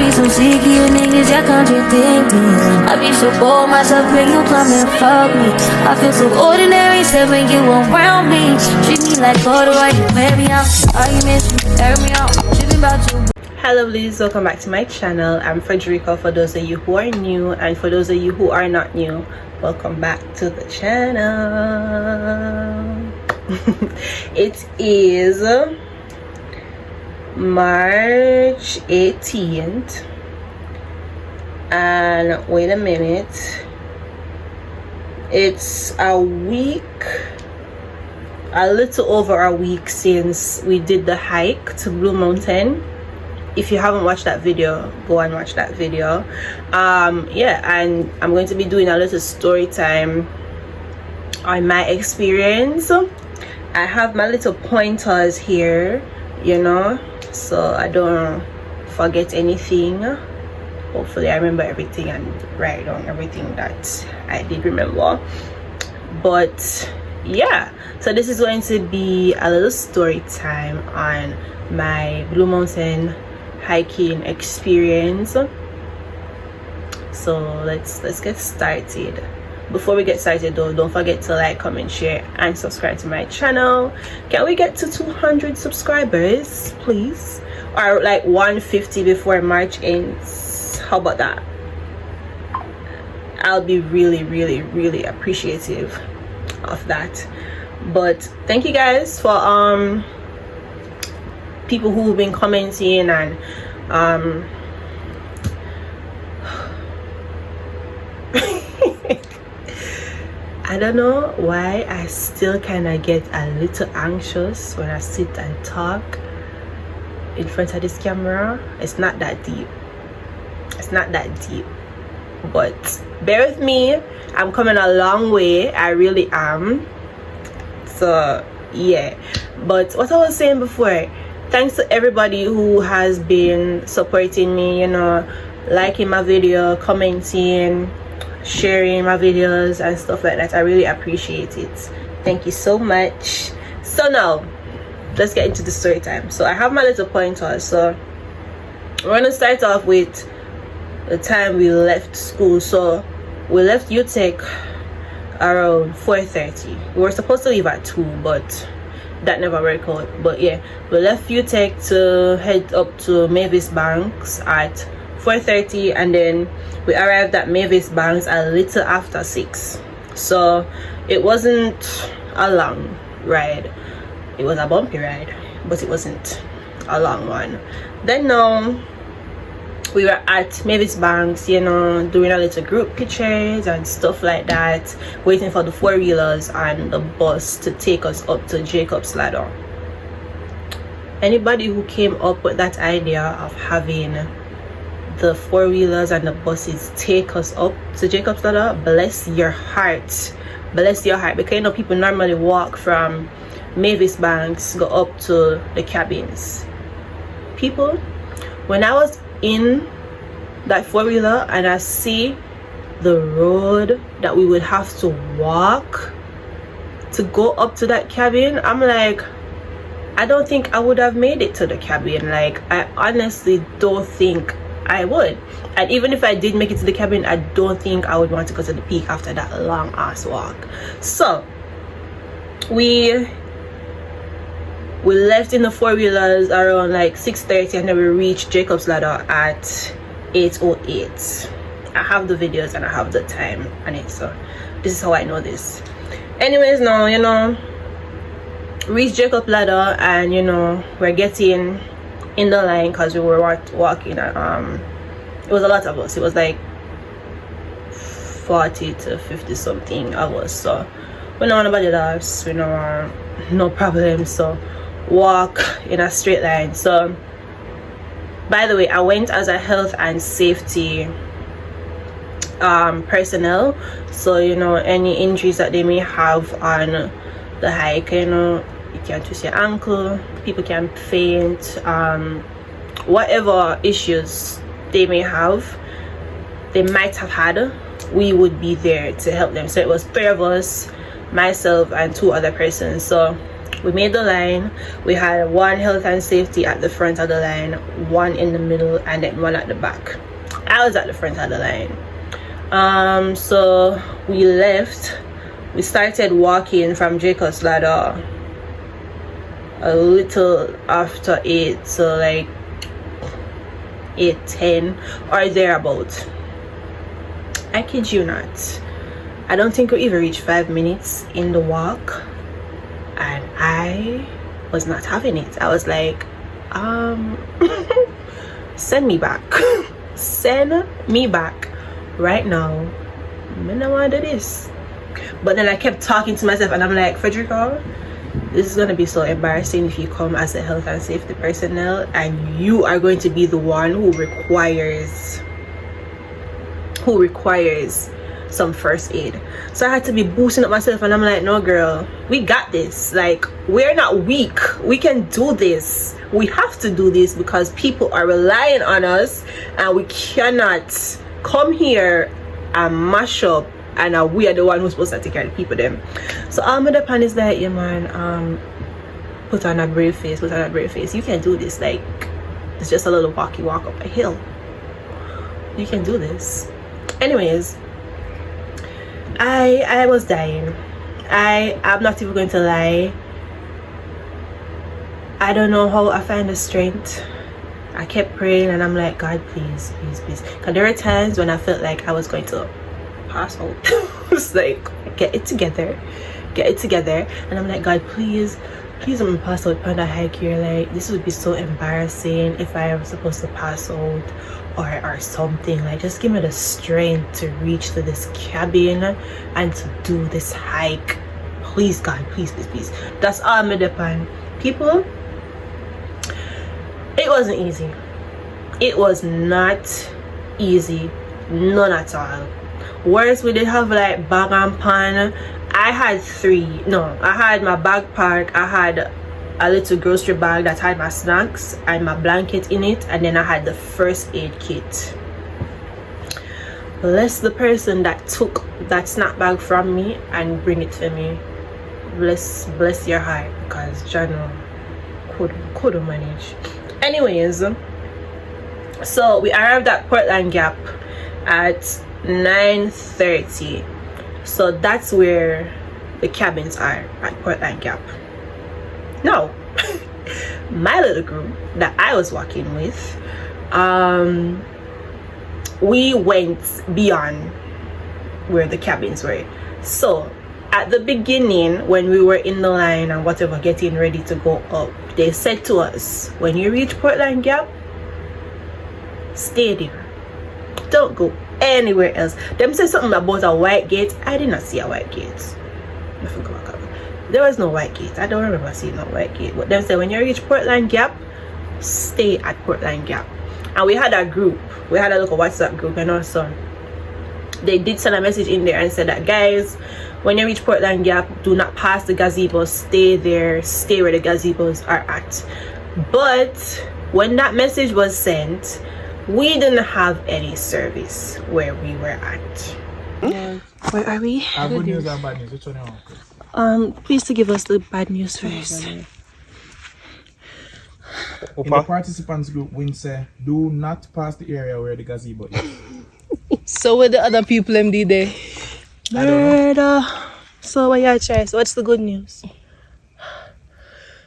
be so sick of you niggas, y'all contradicting. I be so bold myself when you come and fuck me. I feel so ordinary, said when you around me. Treat me like water while you wear me out. Arguments, you air me out. Tripping about you. Hi lovelies, welcome back to my channel. I'm Frederica for those of you who are new, and for those of you who are not new, welcome back to the channel. It is March 18th, and wait a minute, it's a little over a week since we did the hike to Blue Mountain. If you haven't watched that video, go and watch that video. Yeah, and I'm going to be doing a little story time on my experience. I have my little pointers here, you know, so I don't forget anything. Hopefully I remember everything and write down everything that I did remember. But yeah, so this is going to be a little story time on my Blue Mountain hiking experience. So let's get started. Before we get started though, don't forget to like, comment, share, and subscribe to my channel. Can we get to 200 subscribers, please? Or like 150 before March ends? How about that? I'll be really appreciative of that. But thank you guys for people who've been commenting and I don't know why I still kind of get a little anxious when I sit and talk in front of this camera. It's not that deep, but bear with me. I'm coming a long way, I really am. So yeah, but what I was saying before, thanks to everybody who has been supporting me, you know, liking my video, commenting, sharing my videos and stuff like that. I really appreciate it. Thank you so much. So now let's get into the story time. So I have my little pointers. So we're gonna start off with the time we left school. So we left UTech around 4:30. We were supposed to leave at 2, but that never worked out. But yeah, we left UTech to head up to Mavis Banks at 4:30, and then we arrived at Mavis Banks a little after 6. So it wasn't a long ride. It was a bumpy ride, but it wasn't a long one. Then now we were at Mavis Banks, you know, doing a little group pictures and stuff like that, waiting for the 4-wheelers and the bus to take us up to Jacob's Ladder. Anybody who came up with that idea of having the 4-wheelers and the buses take us up to Jacob's Ladder, bless your heart. Bless your heart, because you know people normally walk from Mavis Banks, go up to the cabins. People, when I was in that 4-wheeler and I see the road that we would have to walk to go up to that cabin, I'm like, I don't think I would have made it to the cabin. Like, I honestly don't think I would. And even if I did make it to the cabin, I don't think I would want to go to the peak after that long ass walk. So we left in the 4-wheelers around like 6:30, and then we reached Jacob's Ladder at 8:08. I have the videos and I have the time on it, so this is how I know this. Anyways, now, you know, reached Jacob's Ladder, and you know, we're getting in the line because we were walking. It was a lot of us. It was like 40 to 50 something of us. So we know nobody else, we know no problem. So walk in a straight line. So by the way, I went as a health and safety personnel, so you know, any injuries that they may have on the hike, you know, you can twist your ankle, people can faint, whatever issues they may have, they might have had, we would be there to help them. So it was 3 of us, myself and 2 other persons. So We made the line. We had one health and safety at the front of the line, one in the middle, and then one at the back. I was at the front of the line. So we left. We started walking from Jacob's Ladder a little after 8, so like 8:10 or thereabout. I kid you not. I don't think we even reached 5 minutes in the walk, and I was not having it. I was like, send me back. Send me back right now. I don't want to do this. But then I kept talking to myself, and I'm like, Frederica, this is gonna be so embarrassing if you come as a health and safety personnel and you are going to be the one who requires some first aid. So I had to be boosting up myself, and I'm like, no girl, we got this. Like, we're not weak, we can do this. We have to do this because people are relying on us, and we cannot come here and mash up and we are the one who's supposed to take care of the people them. So the plan is like, yeah man, put on a brave face. You can do this. Like, it's just a little walk up a hill. You can do this. Anyways, I was dying. I'm not even going to lie. I don't know how I find the strength. I kept praying, and I'm like, God, please. Because there were times when I felt like I was going to pass out. It's like, get it together. And I'm like, God, please I'm gonna pass out on the hike here. Like, this would be so embarrassing if I am supposed to pass out or something. Like, just give me the strength to reach to this cabin and to do this hike. Please, God, please. That's all I'm depend. People, it wasn't easy. It was not easy, none at all. Worse, we did have like bag and pan. I had 3. No, I had my backpack. I had a little grocery bag that had my snacks and my blanket in it, and then I had the first aid kit. Bless the person that took that snack bag from me and bring it to me. Bless your heart, because Jano couldn't manage. Anyways, so we arrived at Portland Gap at 9:30. So that's where the cabins are, at Portland Gap. Now, my little group that I was walking with, we went beyond where the cabins were. So at the beginning, when we were in the line and whatever, getting ready to go up, they said to us, when you reach Portland Gap, stay there, don't go anywhere else. Them say something about a white gate. I did not see a white gate. There was no white gate. I don't remember seeing no white gate. But them say when you reach Portland Gap, stay at Portland Gap. And we had a group. We had a little WhatsApp group, and also they did send a message in there and said that, guys, when you reach Portland Gap, do not pass the gazebos. Stay there. Stay where the gazebos are at. But when that message was sent, we didn't have any service where we were at. Where are we? Good news and bad news. Which one you want? Please to give us the bad news first. In the participants group, we say, do not pass the area where the gazebo is. So what the other people them did there? I don't know. So what your choice? What's the good news?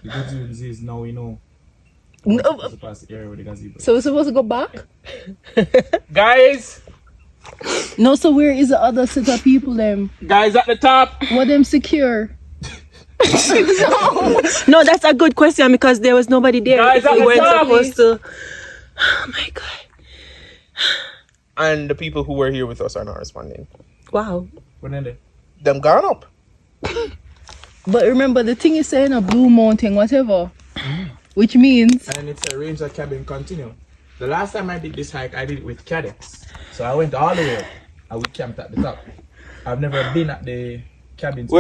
The good news is now we know. No. To pass the area where the gazebo is. So we're supposed to go back? Guys! No, so where is the other set of people them? Guys at the top! What them secure? No, that's a good question, because there was nobody there. Guys, we weren't top. supposed to. Oh my god. And the people who were here with us are not responding. Wow. When are they? Them gone up. But remember, the thing is saying a Blue Mountain, whatever. Which means... And it's a ranger cabin continue. The last time I did this hike, I did it with cadets. So I went all the way up and we camped at the top. I've never been at the cabins.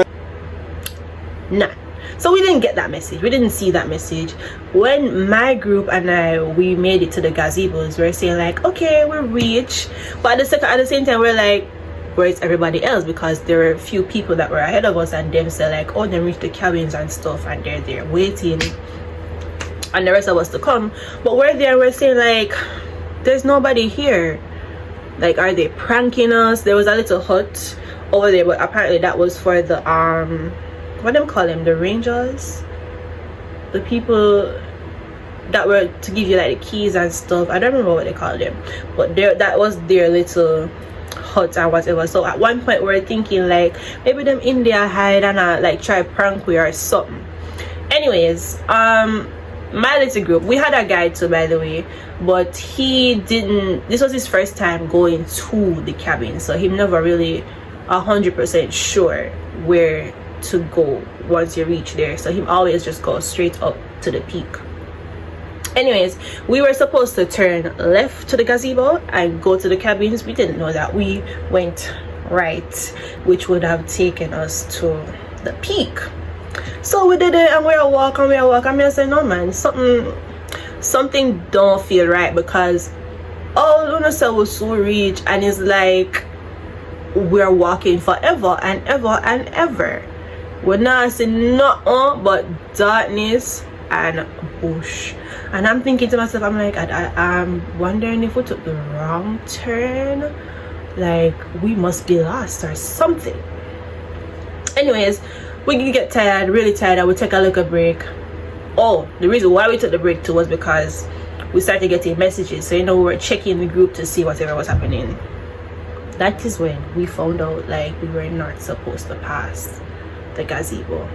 Nah. So we didn't get that message. We didn't see that message. When my group and we made it to the gazebos, we're saying like, okay, we're reached. But at the same time, we're like, where's everybody else, because there were a few people that were ahead of us and them said like, oh, they reached the cabins and stuff and they're there waiting and the rest of us to come. But we're there, we're saying like, there's nobody here. Like, are they pranking us? There was a little hut over there, but apparently that was for the what do they call them, the rangers, the people that were to give you like the keys and stuff. I don't remember what they called them, but that was their little hut and whatever. So at one point we were thinking like, maybe them in there hide and like try prank we or something. Anyways, my little group, we had a guide too, by the way, but he didn't, this was his first time going to the cabin, so he never really 100% sure where to go once you reach there, so he always just goes straight up to the peak. Anyways, we were supposed to turn left to the gazebo and go to the cabins. We didn't know that. We went right, which would have taken us to the peak. So we did it, and we are walking. And I said, no man, something don't feel right, because all Luna said was so rich, and it's like we're walking forever and ever and ever. We're not seeing nothing but darkness and bush. And I'm thinking to myself, I'm like, I'm wondering if we took the wrong turn, like we must be lost or something. Anyways, we can get tired, really tired, and we take a little break. Oh, the reason why we took the break too was because we started getting messages, so you know, we were checking the group to see whatever was happening. That is when we found out like we were not supposed to pass the gazebo.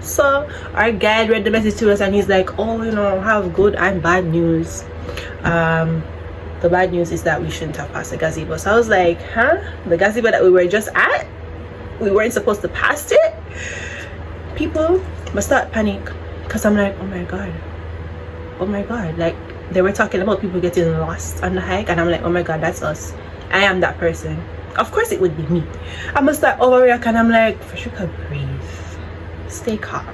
So our guide read the message to us, and he's like, oh, you know, I have good and bad news. The bad news is that we shouldn't have passed the gazebo. So I was like, huh? The gazebo that we were just at, we weren't supposed to pass it? People must start panic, because I'm like, oh my god, like they were talking about people getting lost on the hike, and I'm like, oh my god, that's us. I am that person. Of course it would be me. I must start overreact, and I'm like, for sure, breathe, stay calm.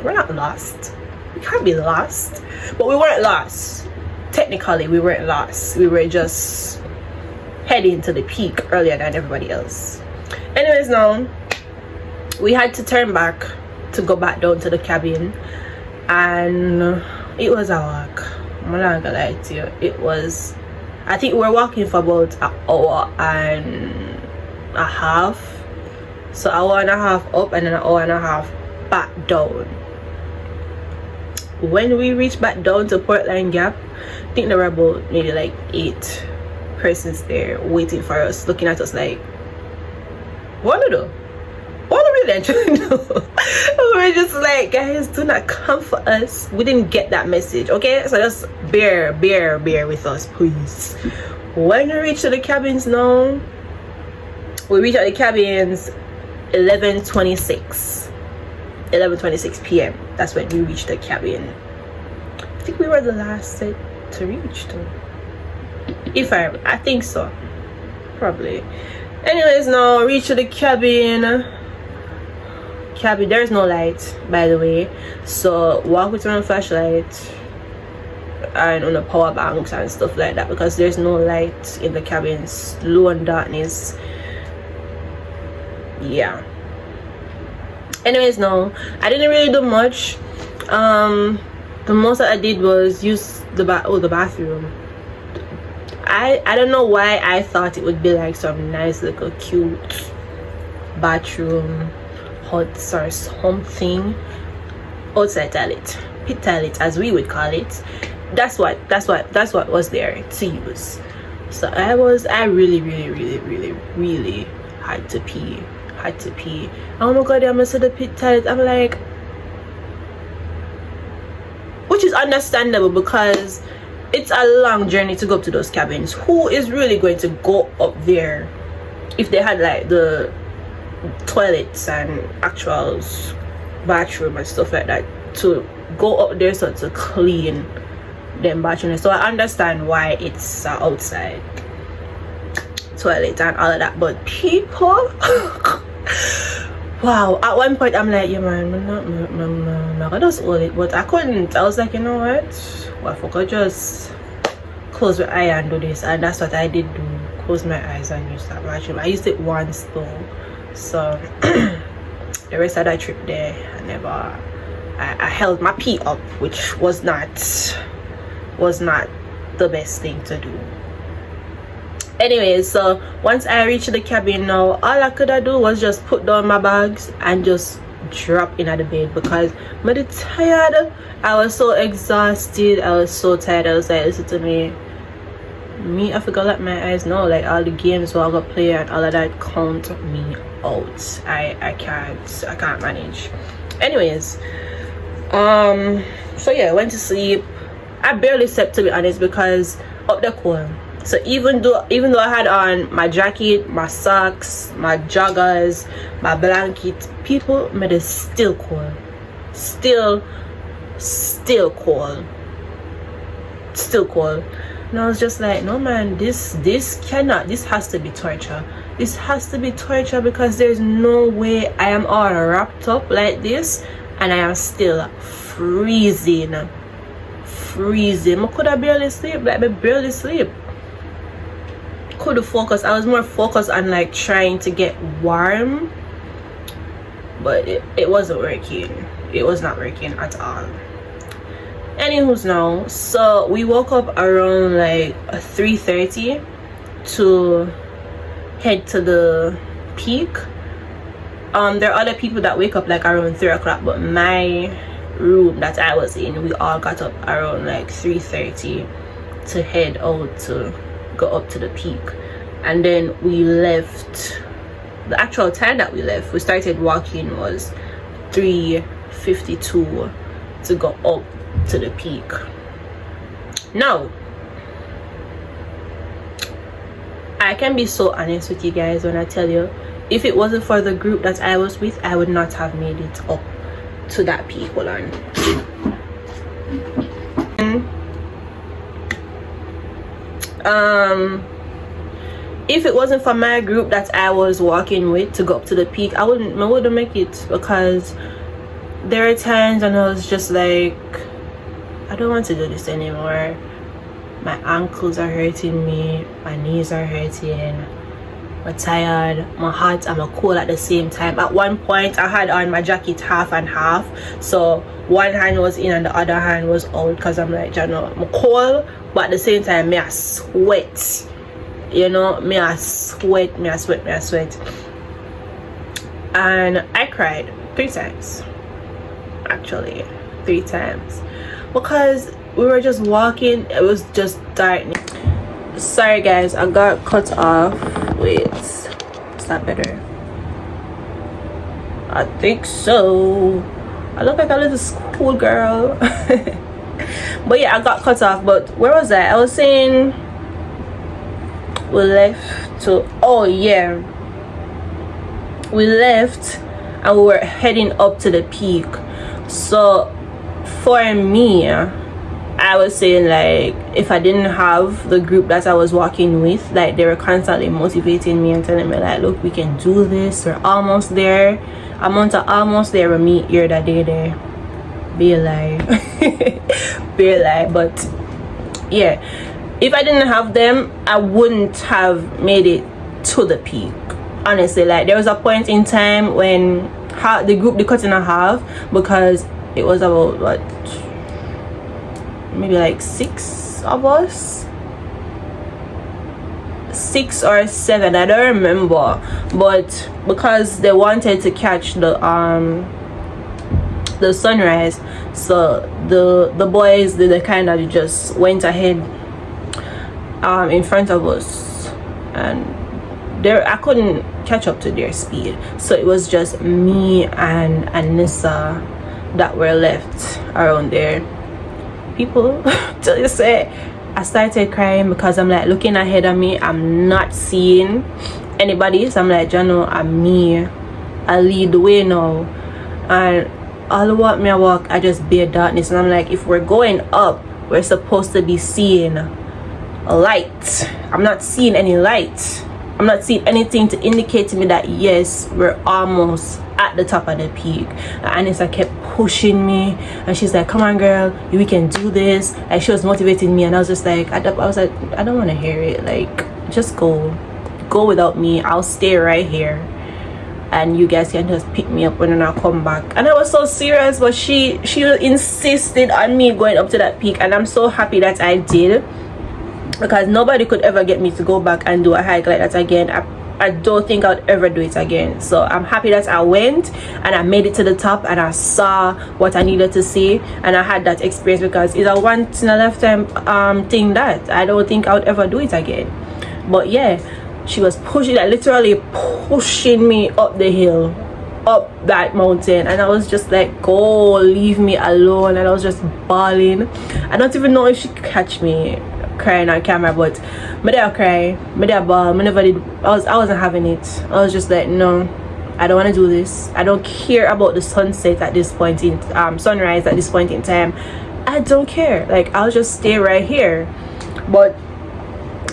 We're not lost. We can't be lost. But we weren't lost. Technically we weren't lost, we were just heading to the peak earlier than everybody else. Anyways, now we had to turn back to go back down to the cabin, and it was a walk. I'm not gonna lie to you, it was, I think we were walking for about an hour and a half. So an hour and a half up and then an hour and a half back down. When we reached back down to Portland Gap, I think there were about maybe like 8 persons there waiting for us, looking at us like, what do you do? What are we there trying to do? We're just like, guys, do not come for us. We didn't get that message, okay? So just bear with us, please. When we reach the cabins now, we reach at the cabins 11:26 p.m. That's when we reached the cabin. I think we were the last set to reach though. I think so, probably. Anyways, now reach to the cabin. There's no light, by the way, so walk with your own flashlight and on the power banks and stuff like that, because there's no light in the cabins, low on darkness. Yeah. Anyways, no, I didn't really do much. The most that I did was use the bathroom. I don't know why I thought it would be like some nice little cute bathroom huts or something. Outside toilet, pit toilet as we would call it. That's what was there to use. So I really had to pee. Oh my god, I must have the pit toilet. I'm like, which is understandable because it's a long journey to go up to those cabins. Who is really going to go up there if they had like the toilets and actual bathroom and stuff like that, to go up there so to clean them bathrooms? So I understand why it's outside toilet and all of that, but people wow, at one point I'm like, yeah man, I'm not gonna just hold it, but I couldn't. I was like, you know what, well, I could just close my eye and do this, and that's what I did do. close my eyes and use that bathroom. I used it once though, so the rest of that trip there I held my pee up, which was not the best thing to do. Anyways, so once I reached the cabin now, all I could do was just put down my bags and just drop in at the bed because I'm tired. I was so exhausted. I was so tired. I was like, listen to me, I forgot let my eyes know, like all the games I got play and all of that count me out. I can't manage. Anyways, so yeah, I went to sleep. I barely slept, to be honest, because up the cold. So even though I had on my jacket, my socks, my joggers, my blanket, people made it still cold. Still cold. And I was just like, no man, this has to be torture. This has to be torture because there's no way I am all wrapped up like this and I am still freezing. I could have barely sleep, couldn't focus. I was more focused on like trying to get warm, but it wasn't working. It was not working at all. Anywho's now, so we woke up around like 3:30 to head to the peak. There are other people that wake up like around 3 o'clock, but my room that I was in, we all got up around like 3:30 to head out to go up to the peak. And then we left. The actual time that we left, we started walking, was 3:52 to go up to the peak. Now I can be so honest with you guys when I tell you, if it wasn't for the group that I was with, I would not have made it up to that peak. Hold on. If it wasn't for my group that I was walking with to go up to the peak, I wouldn't make it, because there are times when I was just like, I don't want to do this anymore. My ankles are hurting me, my knees are hurting, I'm tired, my hot and my cold at the same time. At one point I had on my jacket half and half, so one hand was in and the other hand was out, because I'm like, you know, I'm cold, but at the same time me I sweat, you know, me I sweat. And I cried 3 times, actually 3 times, because we were just walking. It was just dark. Sorry guys, I got cut off. Wait, is that better? I think so. I look like a little school girl. But yeah, I got cut off. But where was I was saying we left to, oh yeah, we left and we were heading up to the peak. So for me, I was saying, like, if I didn't have the group that I was walking with, like, they were constantly motivating me and telling me, like, look, we can do this, we're almost there. I'm on to almost there. We meet here that day there. Be alive. Be alive. But yeah, if I didn't have them, I wouldn't have made it to the peak, honestly. Like, there was a point in time when the group they cut in half, because it was about what, maybe like 6 of us, 6 or 7, I don't remember. But because they wanted to catch the sunrise, so the boys, they kind of just went ahead in front of us, and I couldn't catch up to their speed, so it was just me and Nissa that were left around there. People, till you say, I started crying because I'm like looking ahead of me, I'm not seeing anybody, so I'm like, you know, I'm me, I lead the way now, and all what me I walk, I just bear darkness. And I'm like, if we're going up, we're supposed to be seeing a light. I'm not seeing any light. I'm not seeing anything to indicate to me that yes, we're almost at the top of the peak. And I kept pushing me, and she's like, come on girl, we can do this. Like, she was motivating me, and I was just like, I was like, I don't want to hear it. Like, just go without me. I'll stay right here, and you guys can just pick me up when I come back. And I was so serious, but she insisted on me going up to that peak, and I'm so happy that I did, because nobody could ever get me to go back and do a hike like that again. I don't think I'd ever do it again. So I'm happy that I went and I made it to the top, and I saw what I needed to see, and I had that experience, because it's a once in a lifetime thing that I don't think I would ever do it again. But yeah, she was pushing, like literally pushing me up the hill, up that mountain, and I was just like, go, leave me alone. And I was just bawling. I don't even know if she could catch me crying on camera, but me there cry, me there bawl, me never did. I wasn't having it. I was just like, no, I don't want to do this. I don't care about the sunset at this point in sunrise at this point in time. I don't care. Like, I'll just stay right here. But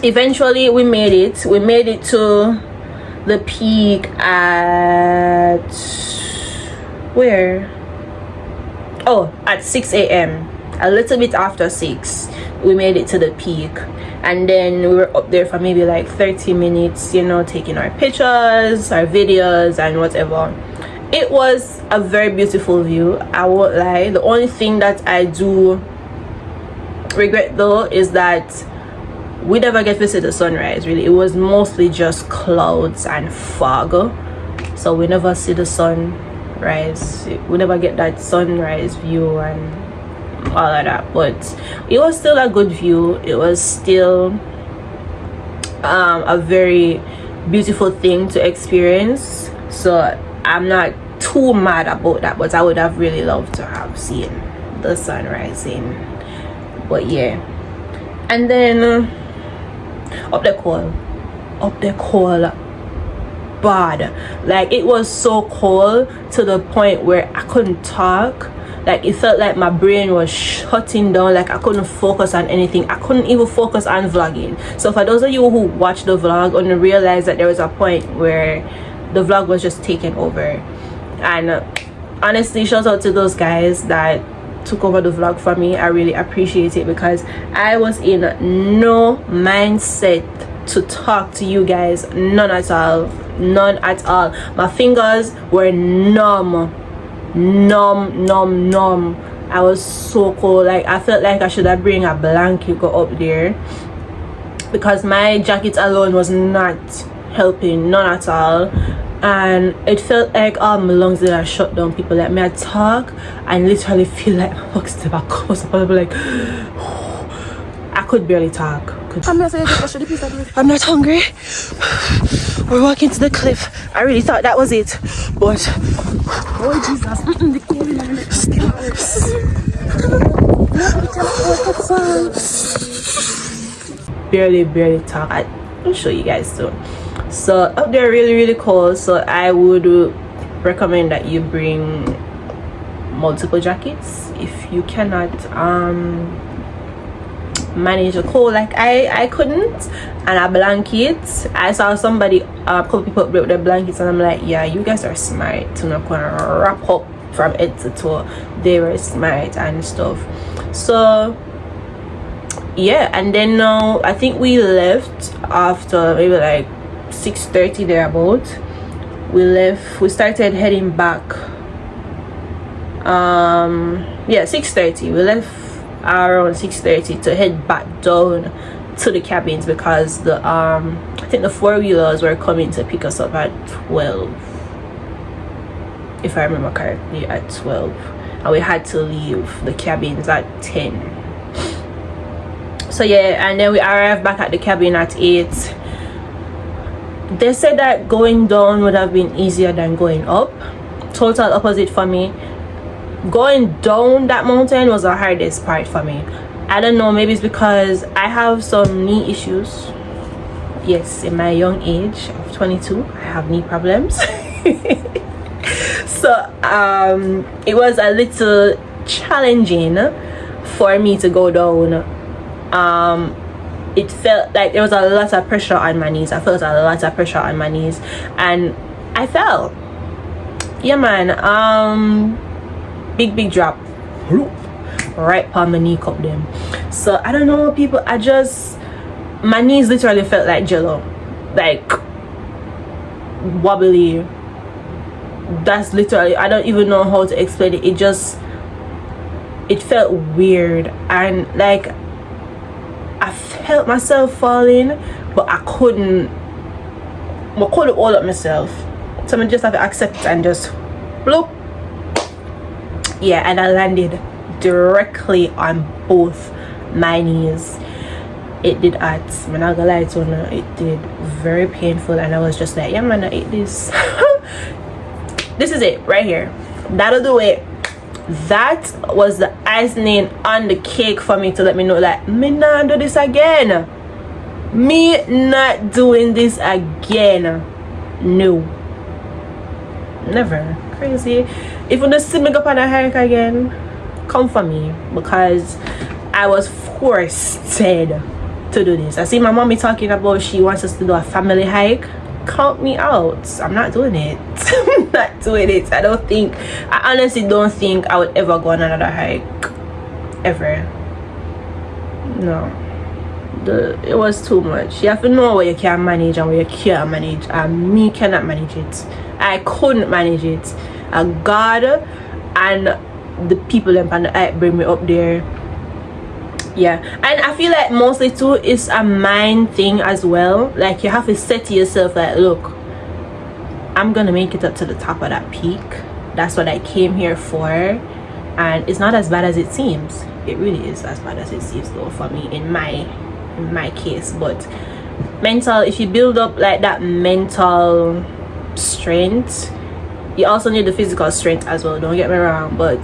eventually we made it to the peak at where, oh, at 6 a.m. a little bit after 6 we made it to the peak, and then we were up there for maybe like 30 minutes, you know, taking our pictures, our videos, and whatever. It was a very beautiful view, I won't lie. The only thing that I do regret though is that we never get to see the sunrise. Really, it was mostly just clouds and fog, so we never see the sunrise. We never get that sunrise view and all of that. But it was still a good view. It was still a very beautiful thing to experience, so I'm not too mad about that. But I would have really loved to have seen the sun rising. But yeah, and then up the cold bad. Like, it was so cold to the point where I couldn't talk. Like, it felt like my brain was shutting down. Like, I couldn't focus on anything. I couldn't even focus on vlogging. So for those of you who watched the vlog and realized that there was a point where the vlog was just taken over, and honestly, shout out to those guys that took over the vlog for me. I really appreciate it, because I was in no mindset to talk to you guys. None at all. My fingers were numb. I was so cold. Like, I felt like I should have bring a blanket go up there, because my jacket alone was not helping, none at all. And it felt like all my lungs that are shut down. People let me talk and literally feel like my lungs to back up. I'll be like, I could barely talk. I'm not hungry. We're walking to the cliff. I really thought that was it, but oh Jesus, barely talk. I'll show you guys soon. So up there really cold, so I would recommend that you bring multiple jackets if you cannot manage a cold like I couldn't. And a blanket, I saw somebody, a couple people with their blankets, and I'm like, yeah, you guys are smart to not gonna wrap up from head to toe. They were smart and stuff. So yeah, and then now I think we left after maybe like 6:30 thereabout. We started heading back. Yeah, 6:30. We left around 6:30 to head back down to the cabins, because the I think the 4-wheelers were coming to pick us up at 12, if I remember correctly, at 12, and we had to leave the cabins at 10. So yeah, and then we arrived back at the cabin at 8. They said that going down would have been easier than going up. Total opposite for me. Going down that mountain was the hardest part for me. I don't know, maybe it's because I have some knee issues. Yes, in my young age of 22, I have knee problems. So it was a little challenging for me to go down. It felt like there was a lot of pressure on my knees. I felt a lot of pressure on my knees, and I fell. Yeah man, big drop right on my knee cup them. So I don't know, people, my knees literally felt like jello, like wobbly. That's literally, I don't even know how to explain it. It felt weird, and like I felt myself falling, but I couldn't hold up myself. So I just have to accept it and just bloop. Yeah, and I landed directly on both my knees. It did hurt. I'm not gonna lie to you, it did very painful, and I was just like, yeah man, I ate this. This is it right here. That'll do it. That was the icing on the cake for me to let me know that me not do this again. Me not doing this again. No, never. Crazy. If you don't see me go on a hike again, come for me, because I was forced to do this. I see my mommy talking about she wants us to do a family hike. Count me out. I'm not doing it. I'm not doing it. I honestly don't think I would ever go on another hike ever. No, it was too much. You have to know what you can manage and what you can't manage, and me cannot manage it. I couldn't manage it. God and the people on the hike bring me up there. Yeah, and I feel like mostly too it's a mind thing as well. Like you have to say to yourself like, look, I'm gonna make it up to the top of that peak. That's what I came here for, and it's not as bad as it seems. It really is as bad as it seems though, for me, in my case. But if you build up like that mental strength, you also need the physical strength as well, don't get me wrong, but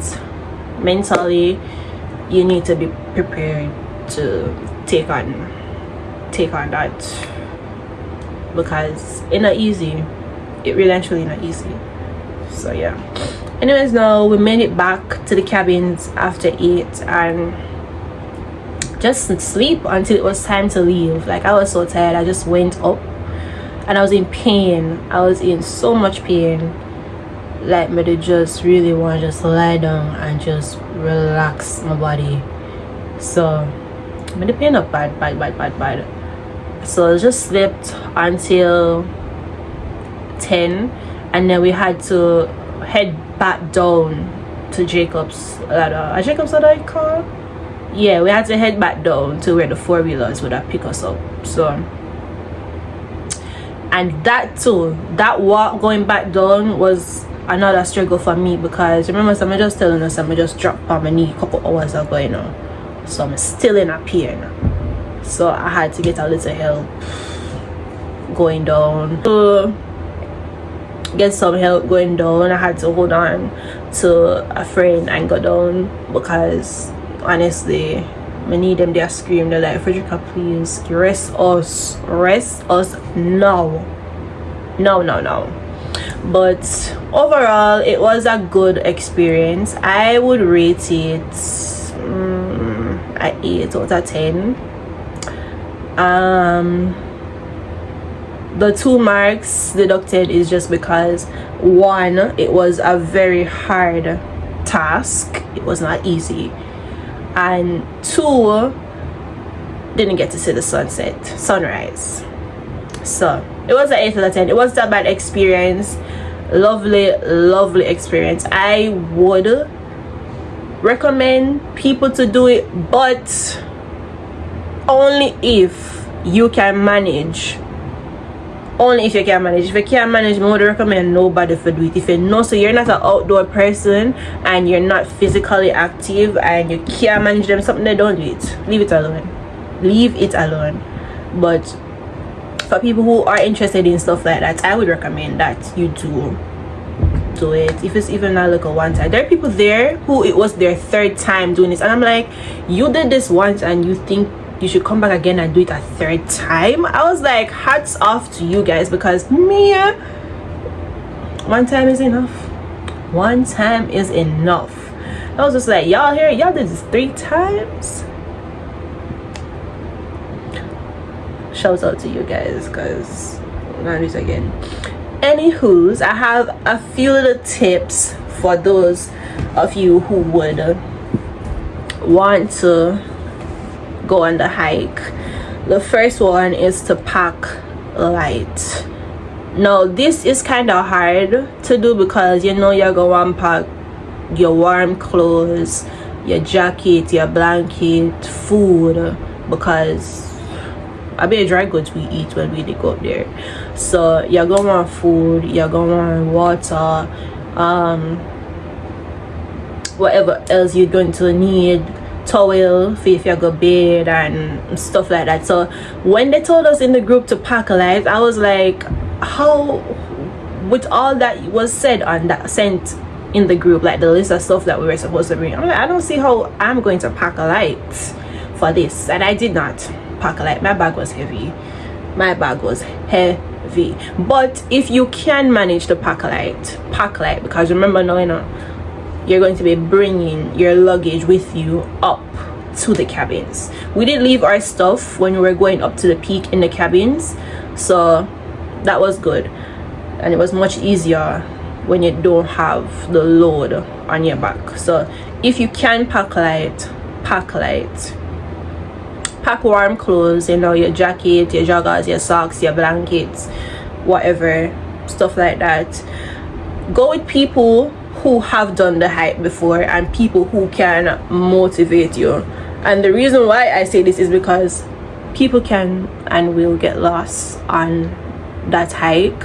mentally you need to be prepared to take on that, because it's not easy. It really and truly not easy. So yeah, anyways, now we made it back to the cabins after 8 and just sleep until it was time to leave. Like I was so tired, I just went up and I was in pain. I was in so much pain, like me to just really want to just lie down and just relax my body. So the pain up bad. So I just slept until 10, and then we had to head back down to Jacob's ladder. Jacob's ladder I call? Yeah, we had to head back down to where the 4-wheelers would have picked us up. So, and that walk going back down was another struggle for me, because remember, so I'm just telling us I just dropped on my knee a couple hours ago, you know, so I'm still in a pain. So I had to get a little help going down. To get some help going down, I had to hold on to a friend and go down, because honestly I need them there scream. They're like, Frederica, please rest us now. No. But overall it was a good experience. I would rate it at 8 out of 10. The 2 marks deducted is just because 1, it was a very hard task, it was not easy, and 2, didn't get to see the sunrise. So it was an 8 out of 10. It wasn't a bad experience. Lovely experience. I would recommend people to do it, but only if you can manage. If you can't manage, I would recommend nobody for do it. If you know, so you're not an outdoor person and you're not physically active and you can't manage them something, they don't do it. Leave it alone. But for people who are interested in stuff like that, I would recommend that you do it, if it's even not like a one time. There are people there who it was their 3rd time doing this, and I'm like, you did this once and you think you should come back again and do it a 3rd time? I was like, hats off to you guys, because me, 1 time is enough. 1 time is enough. I was just like, y'all here, y'all did this 3 times. Shout out to you guys, because I'm gonna do it again. Anywho's, I have a few little tips for those of you who would want to go on the hike. The first one is to pack light. Now this is kind of hard to do because you know you're going to pack your warm clothes, your jacket, your blanket, food, because I bet dry goods we eat when we go up there. So you're going to want food, you're going to want water, whatever else you're going to need, towel for if you go bed and stuff like that. So when they told us in the group to pack light, I was like, how, with all that was said on that sent in the group, like the list of stuff that we were supposed to bring, I'm like, I don't see how I'm going to pack a light for this. And I did not pack a light. My bag was heavy. But if you can manage to pack light, because remember now, you know, you're going to be bringing your luggage with you up to the cabins. We did leave our stuff when we were going up to the peak in the cabins, so that was good, and it was much easier when you don't have the load on your back. So if you can pack light, pack warm clothes, you know, your jacket, your joggers, your socks, your blankets, whatever, stuff like that. Go with people who have done the hike before and people who can motivate you. And the reason why I say this is because people can and will get lost on that hike.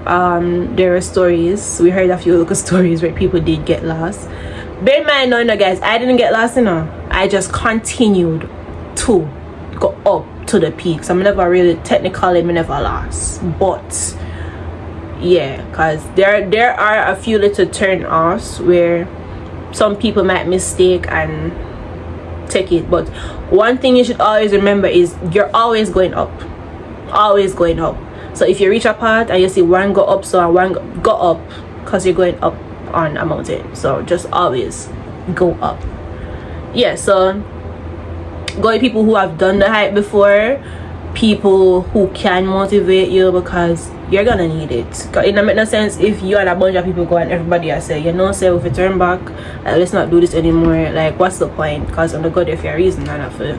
There are stories, we heard a few local stories where people did get lost. Bear in mind, no guys, I didn't get lost, you know. I just continued to go up to the peaks. I'm never really technically never lost, but yeah, because there are a few little turn offs where some people might mistake and take it. But one thing you should always remember is you're always going up. So if you reach a part and you see one go up, so one go up, because you're going up on a mountain. So just always go up. Yeah, so go with people who have done the hike before, people who can motivate you, because you're gonna need it. Cause it don't make no sense if you and a bunch of people go and everybody I say, you know, say if you turn back, let's not do this anymore. Like, what's the point? Because I'm gonna go there for a reason and have to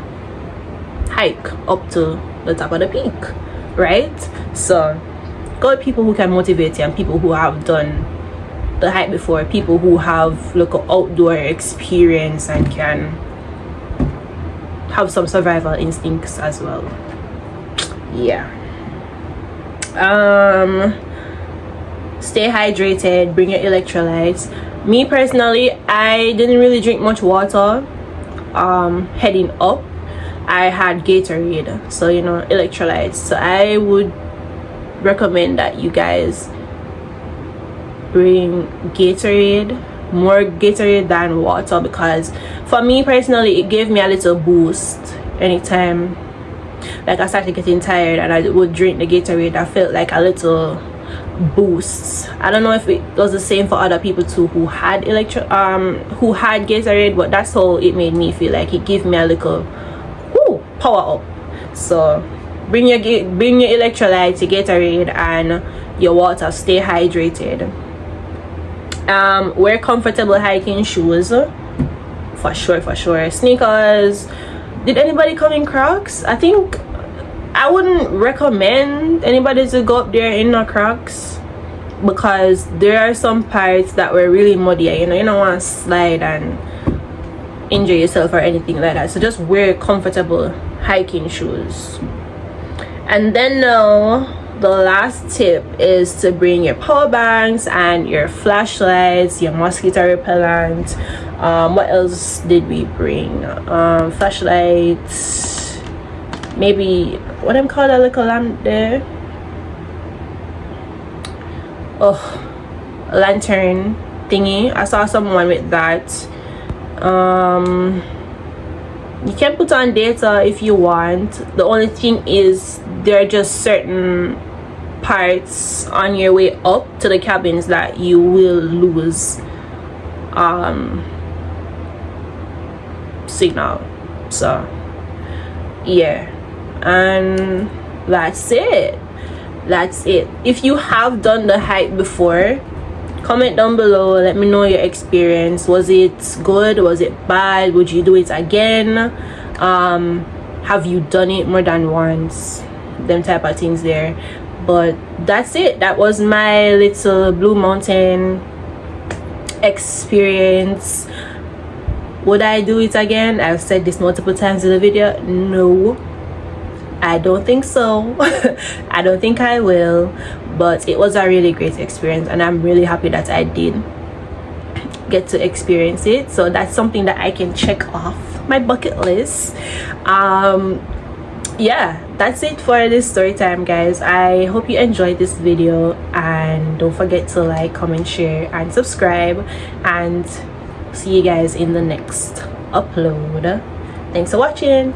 hike up to the top of the peak, right? So go with people who can motivate you and people who have done the hike before, people who have local outdoor experience and can have some survival instincts as well. Yeah. Stay hydrated, bring your electrolytes. Me personally, I didn't really drink much water heading up. I had Gatorade, so you know, electrolytes. So I would recommend that you guys bring Gatorade, more Gatorade than water, because for me personally, it gave me a little boost anytime like I started getting tired and I would drink the Gatorade. I felt like a little boost. I don't know if it was the same for other people too who had Gatorade, but that's how it made me feel. Like it gave me a little power up. So bring your electrolytes, your Gatorade, and your water. Stay hydrated. Wear comfortable hiking shoes for sure. Sneakers. Did anybody come in Crocs? I think I wouldn't recommend anybody to go up there in no Crocs, because there are some parts that were really muddy, you know, you don't want to slide and injure yourself or anything like that. So just wear comfortable hiking shoes. And then now the last tip is to bring your power banks and your flashlights, your mosquito repellent. What else did we bring? Flashlights, maybe what I'm called, a little lamp there, a lantern thingy. I saw someone with that. You can put on data if you want. The only thing is there are just certain parts on your way up to the cabins that you will lose signal. So yeah, and that's it. If you have done the hike before, Comment down below, let me know your experience. Was it good? Was it bad? Would you do it again? Have you done it more than once? Them type of things there. But that's it. That was my little Blue Mountain experience. Would I do it again? I've said this multiple times in the video. No, I don't think so. I don't think I will. But it was a really great experience, and I'm really happy that I did get to experience it. So that's something that I can check off my bucket list. Yeah, that's it for this story time, guys. I hope you enjoyed this video, and don't forget to like, comment, share, and subscribe, and see you guys in the next upload. Thanks for watching.